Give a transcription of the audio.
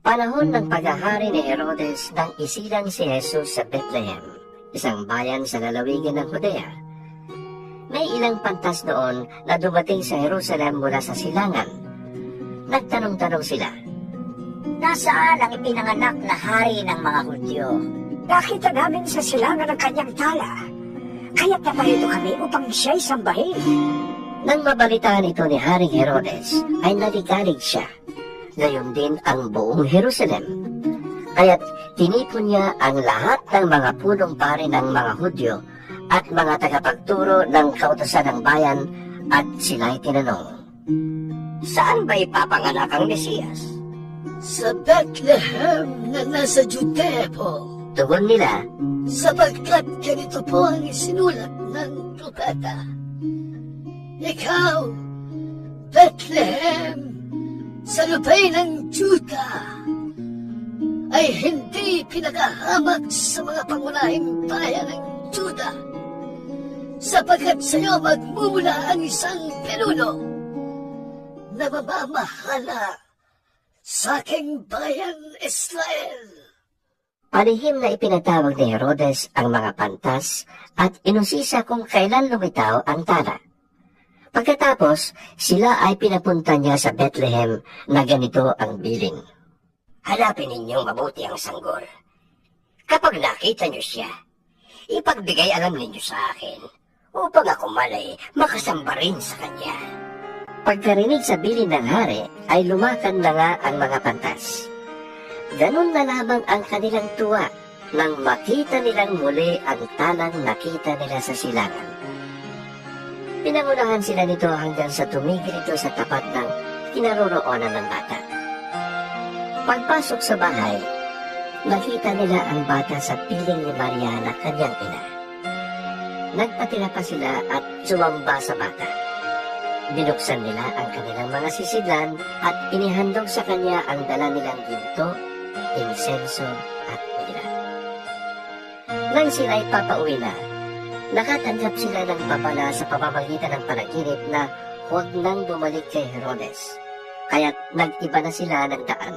Panahon ng paghahari ni Herodes nang isilang si Jesus sa Bethlehem, isang bayan sa lalawigan ng Judea. May ilang pantas noon na dumating sa Jerusalem mula sa silangan. Nagtanong-tanong sila, Nasaan ang ipinanganak na hari ng mga Hudyo? Nakita namin sa silangan ng kanyang tala. Kaya't naparito kami upang siya'y sambahin. Nang mabalitaan ito ni Haring Herodes, ay naligalig siya. Gayon din ang buong Jerusalem. Kaya't tinipon niya ang lahat ng mga punong pari ng mga Hudyo at mga tagapagturo ng kautusan ng bayan at sila'y tinanong, Saan ba ipapanganak ang Mesiyas? Sa Bethlehem na nasa Judea po, tugon nila, sapagkat ganito po ang isinulat ng propeta. Ikaw, Bethlehem, sa lupay ng Juda, ay hindi pinakahamak sa mga pangunahing bayan ng Juda, sapagkat sa iyo magmumula ang isang pinuno na mamamahala sa aking bayan Israel. palihim na ipinatawag ni Herodes ang mga pantas at inusisa kung kailan lumitaw ang tala. Pagkatapos, sila ay pinapunta niya sa Bethlehem na ganito ang bilin. Hanapin ninyong mabuti ang sanggol. Kapag nakita niyo siya, ipagbigay alam ninyo sa akin upang ako malay makasamba rin sa kanya. Pagkarinig sa bilin ng hari, ay lumakan na nga ang mga pantas. Ganun na lamang ang kanilang tuwa nang makita nilang muli ang talang nakita nila sa silangan. Pinangunahan sila nito hanggang sa tumigil ito sa tapat ng kinaroroonan ng bata. Pagpasok sa bahay, nakita nila ang bata sa piling ni Maria na kanyang ina. Nagpatira pa sila at sumamba sa bata. Binuksan nila ang kanilang mga sisidlan at inihandog sa kanya ang dala nilang ginto, insenso at mira. Nang sila'y papauwi na, nakatanggap sila ng babala sa pamamagitan ng panaginip na huwag nang bumalik kay Herodes, kaya't nag-iba na sila ng daan.